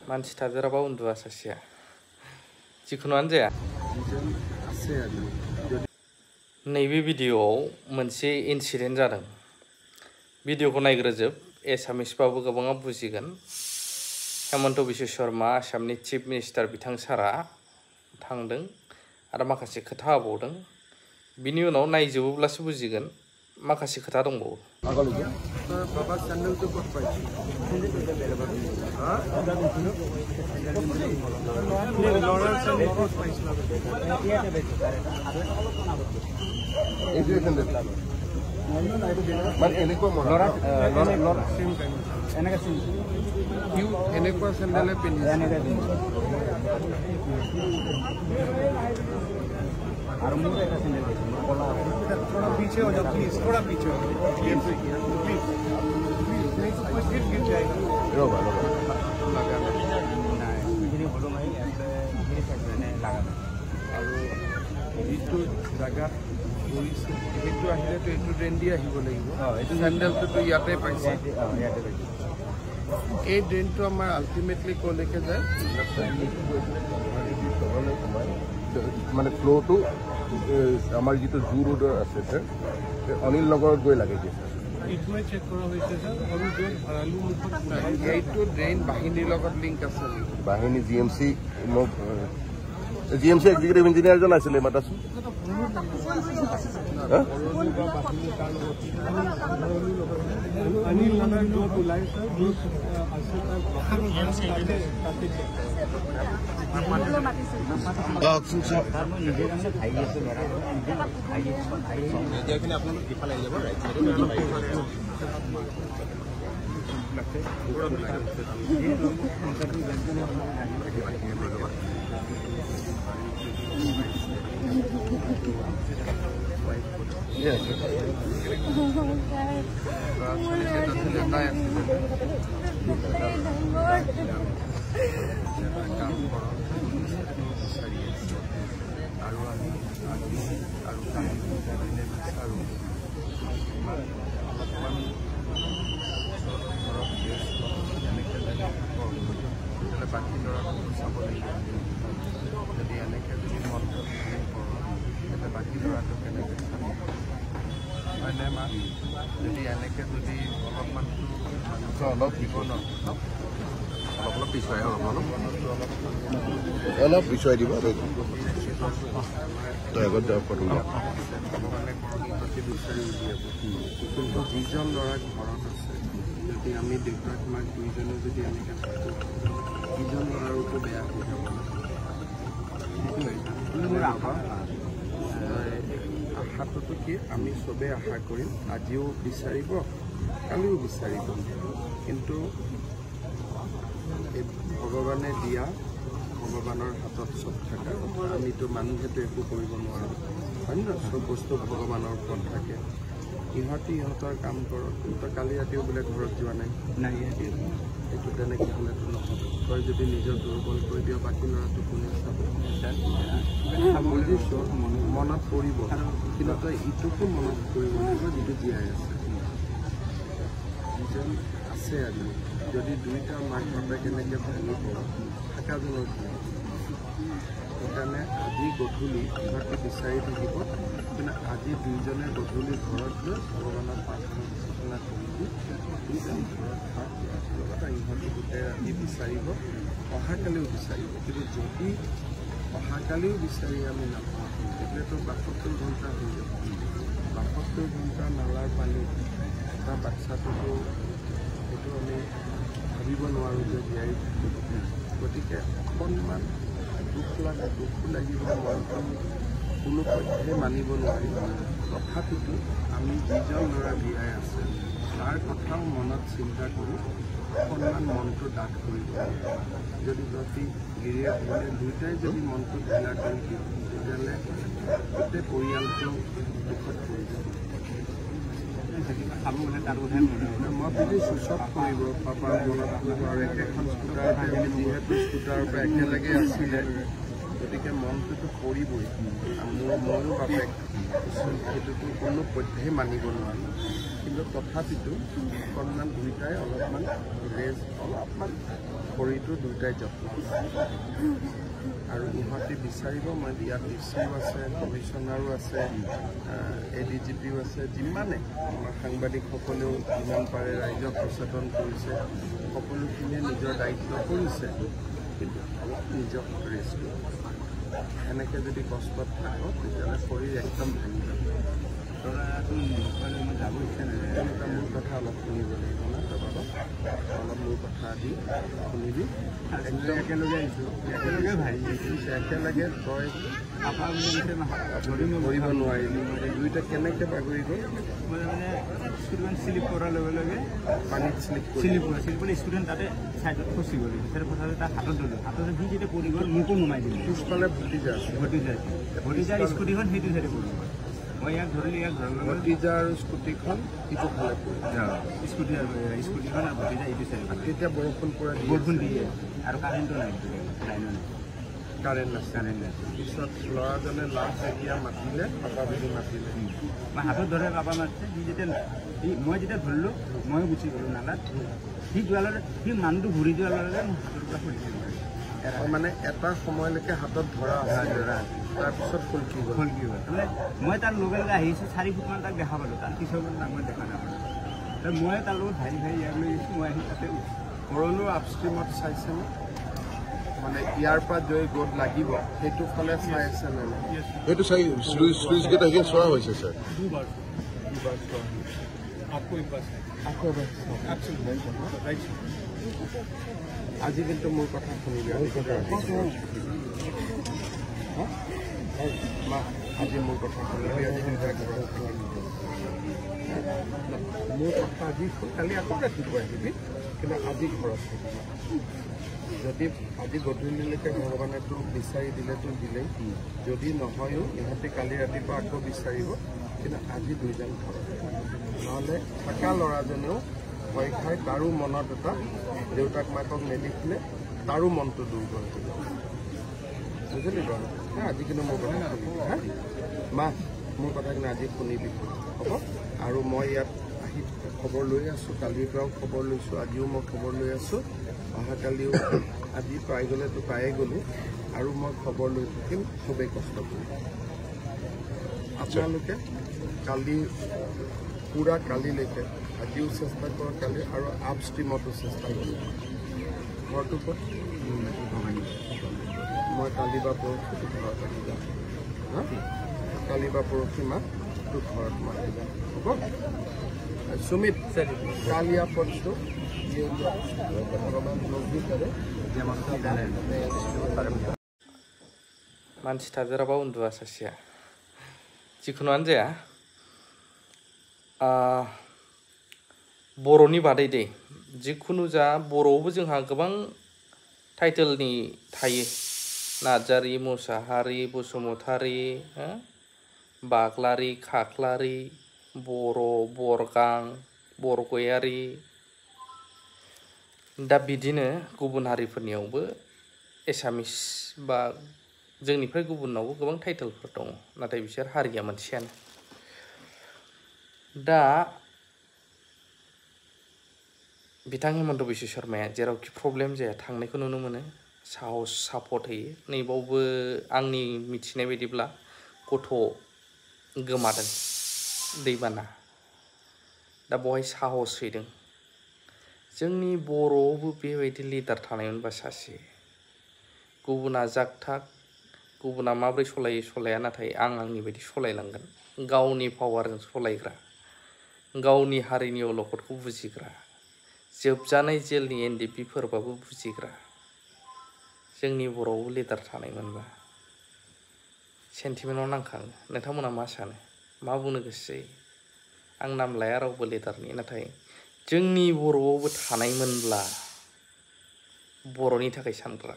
मानसि थादेराबा उन्दुआ सासेया जिखुनुआनो जाया नैबे भिडिअआव मोनसे इनसिडेन्ट जादों भिडिअखौ नायग्रोजोब एसामिसबाबो गोबाङा बुजिगोन हेमन्त बिश्व शर्मा आसामनि चिफ मिनिस्टार बिथां सारा थांदों आरो माखासे खोथा होबावदों बिनि उनाव नायजोबोब्लासो बुजिगोन माखासे खोथा दंबावो बाबा सैंडल तो कट पाई थोड़ा पीछे हो जाओ प्लीज थोड़ा पीछे हो जगह ट्रेंडी सैंडलतो इते पाइसे ड्रेन तो आम आल्टिमेटली कलेके जाए মানে ফ্লোটো আমার যেটো জু ৰোডৰ আছে স্যাৰ অনিল নগৰত গৈ লাগে কি স্যাৰ ইটমে চেক কৰা হৈছে স্যাৰ আৰু ড্ৰেন ভৰালু মুখত এইটো ড্ৰেন বাহিনীৰ লগত লিংক আছে বাহিনী জিএমসি এক্সিকিউটিভ ইঞ্জিনিয়াৰ জন আছিল মাতাছো अनिल नगर जो बुलाए सर जो Yes. অলপ পিছুৱাই দিব তই আগত যাব ফটো কিন্তু যিজন ল'ৰা ঘৰত আছে যদি আমি দেউতাক মাক দুইজনে যদি এনেকৈ থাকোঁ যিজন ল'ৰাৰতো বেয়া হৈ যাব আশাটোতো কি আমি চবেই আশা কৰিম আজিও বিচাৰিব কালিও বিচাৰিব কিন্তু এই ভগৱানে দিয়া ভগৱানৰ হাতত চব থকা কথা আমিতো মানুহেতো একো কৰিব নোৱাৰোঁ হয় ন চব বস্তু ভগৱানৰ ওপৰত থাকে ইহঁতে ইহঁতৰ কাম কৰক কিন্তু কালি ৰাতিও বোলে ঘৰত যোৱা নাই এইটো তেনেকৈ হ'লেতো নহ'ব তই যদি নিজৰ দুৰ্বল কৰি দিয় বাকী ল'ৰাটো কোনে চাব বুজিছোঁ মনত পৰিব কিন্তু তই ইটোকো মনত কৰিব লাগিব যিটো জীয়াই আছে যিজন আছে আজি যদি দুইটা মাক বাপে কেনেকৈ ভাঙি পৰক থাকাজনৰ সেইকাৰণে আজি গধূলি ইহঁতে বিচাৰি থাকিব কিন্তু আজি দুইজনে গধূলি ঘৰত গৈ ভগৱানৰ প্ৰাৰ্থনা কৰি দুইজনী ঘৰত থাক লগতে ইহঁতে গোটেই ৰাতি বিচাৰিব অহাকালিও বিচাৰিব কিন্তু যদি অহাকালিও বিচাৰি আমি নাপাওঁ তেতিয়াতো ৭২ ঘণ্টা হৈ যাব ৭২ ঘণ্টা নালাৰ পানী এটা বাচ্ছাটোতো সেইটো আমি ভাবিব নোৱাৰোঁ যে জীয়াই থাকিব গতিকে অকণমান দুখ লাগিব মনটো কোনো পধ্যে মানিব নোৱাৰিব তথাপিতো আমি যিজন ল'ৰা জীয়াই আছে তাৰ কথাও মনত চিন্তা কৰি অকণমান মনটো ডাঠ কৰিব যদি যদি গিৰিয়ে ঘূৰে দুয়োটাই যদি মনটো ঢিলা কৰি দিওঁ তেতিয়াহ'লে গোটেই পৰিয়ালটো দুখত পৰি যাব মই বুজিছোঁ চব কৰিব পাপাৰ মনত কৰিব আৰু একেখন স্কুটাৰতে যিহেতু স্কুটাৰৰ পৰা একেলগে আছিলে গতিকে মনটোতো পৰিবই ময়ো বাপেক সেইটোতো কোনো পধ্যেই মানিব নোৱাৰোঁ কিন্তু তথাপিতো অকণমান দুয়োটাই অলপমান ৰেষ্ট অলপমান শৰীৰটো দুয়োটাই যত্ন আৰু ইহঁতে বিচাৰিব মই ইয়াত ডিচিও আছে কমিশ্যনাৰো আছে ADGPও আছে যিমানে আমাৰ সাংবাদিকসকলেও যিমান পাৰে ৰাইজক সচেতন কৰিছে সকলোখিনিয়ে নিজৰ দায়িত্ব কৰিছে কিন্তু অলপ নিজক ৰেষ্ট এনেকৈ যদি কষ্টত থাকো তেতিয়াহ'লে শৰীৰ একদম ভাঙি যাব যাব ইচ্ছা নাযায় মোৰ কথা অলপ শুনিব লাগিব না তই অলপ মোৰ কথা দি শুনিবি একদম একেলগে আহিছোঁ একেলগে ভাবি একেলগে তই কৰিব নোৱাৰিলি দুয়োটা কেনেকৈ বাগৰি গ'ল মই মানে ষ্টুডেণ্ট শ্লিপ কৰাৰ লগে লগে পানীত শ্লিপ শ্লিপ কৰি ষ্টুডেণ্ট তাতে ছাইডত ফচি গ'ল তাৰ ফচাতে তাক হাতত ধৰিলোঁ হাতত সি যেতিয়া পৰি গ'ল মোকো নমাই দিলোঁ পিছফালে ভতিজা আছে ভতিজাৰ স্কুটিখন সেইটো চাইডে পৰি গ'ল মই ইয়াক ধৰিলোঁ ইয়াক ধৰাৰ লগে ভতিজা আৰু স্কুটিখন ইটো ফালে পৰিল স্কুটিখন আৰু ভতিজা এইটো চাইডে তেতিয়া বৰষুণ পৰে বৰষুণ দিয়ে আৰু কাৰেণ্টটো নাই লাইনো নাই কাৰেণ্ট নাছিলে পিছত ল'ৰাজনে লাভ এতিয়া মাতিলে পাপা বুলি মাতিলে মই হাতত ধৰে পাপা মাতিছে সি যেতিয়া মই যেতিয়া ধৰিলোঁ ময়ো গুচি গ'লোঁ নালাত সি যোৱাৰ লগে সি মানুহটো ঘূৰি যোৱাৰ লগে লগে মোৰ হাতৰ পৰা খুলিছিল মানে এটা সময়লৈকে হাতত ধৰা তাৰপিছত ফুলকি গ'ল তাৰমানে মই তাৰ লগে লগে আহিছোঁ 4 ফুটমান তাক দেখা পালোঁ তাৰ পিছত তাক মই দেখা নাপালোঁ মই তাৰ লগত ভাই ইয়াক লৈ গৈছোঁ মই আহি তাতে ভৰলুৰ আপষ্ট্ৰীমত চাইছেনে মানে ইয়াৰ পৰা জয় গ'ত লাগিব সেইটো ফালে চাই আছে নে সেইটো চাই শ্লুইচ গেট আহি চোৱা হৈছে ছাৰ আজি কিন্তু মোৰ কথা শুনিবি আজি মোৰ কথা শুনিবি মোৰ কথা আজি কালি আকৌ ৰাতিপুৱা আহিবি কিন্তু আজি ঘৰত থাকিবি যদি আজি গধূলিলৈকে ভগৱানে তোক বিচাৰি দিলে তোক দিলেই যদি নহয়ো ইহঁতে কালি ৰাতিপুৱা আকৌ বিচাৰিব কিন্তু আজি দুইজন ঘৰত নহ'লে থকা ল'ৰাজনেও ভয় খাই তাৰো মনত এটা দেউতাক মাকক নেদেখিলে তাৰো মনটো দুৰ্বল হৈ যাব বুজিলি বাৰু আজি কিন্তু মোৰ কথা শুনিবি হা মা মোৰ কথা কিন্তু আজি শুনিবি হ'ব আৰু মই ইয়াত আহি খবৰ লৈ আছোঁ কালিৰ পৰাও খবৰ লৈছোঁ আজিও মই খবৰ লৈ আছোঁ অহাকালিও আজি পাই গ'লেতো পায়ে গ'লোঁ আৰু মই খবৰ লৈ থাকিম খুবেই কষ্ট কৰিম আপোনালোকে কালি পূৰা কালিলৈকে আজিও চেষ্টা কৰক কালি আৰু আপষ্ট্ৰীমতো চেষ্টা কৰিম ঘৰটো ক'ত মই কালি বা পৰহি ঘৰত আহি যাম হা কালি বা পৰহি মাক তোৰ ঘৰত মাতি যাম হ'ব सुमित कालिया पड़तो ये भगवान लोग भी करे मानसि थादेराबा उन्दुआ सासेया जिखुनुआनो जाया बर'नि बादै दे जिखुनु जा बर'आवबो जोंहा गोबां टाइटेलनि थायो नार्जारि मुसाहारि बसुमतारि बाग्लारि खाख्लारि बर' बरगां बरगयारि दा बिदिनो गुबुन हारिफोरनियावबो एसामिस बा जोंनिफ्राय गुबुनावबो गोबां टाइटेलफोर दङ नाथाय बिसोर हारिया मोनसेयानो दा बिथां हेमन्त बिश्व शर्माया जेरावखि प्रब्लेम जाया थांनायखौ नुनो मोनो साहस सापर्ट होयो नैबावबो आंनि मिथिनाय बायदिब्ला गथ' गोमादों दैबाना दा बहाय साहस हैदों जोंनि बर'आवबो बेबायदि लिडार थानायमोनबा सासे गुबुना जागथाग गुबुना माब्रै सलायो सलाया नाथाय आं आंनि बायदि सलायलांगोन गावनि पावारजों सलायग्रा गावनि हारिनि अलखदखौ बुजिग्रा जोबजानाय जेलनि NDP फोरबाबो बुजिग्रा जोंनि बर'आवबो लिडार थानायमोनबा सेन्टिमेन्टआव नांखाङो नोंथांमोना मा सानो मा बुंनो गोसो जायो आं नाम लाया रावबो लिडारनि नाथाय जोंनि बर'आवबो थानायमोनब्ला बर'नि थाखाय सानग्रा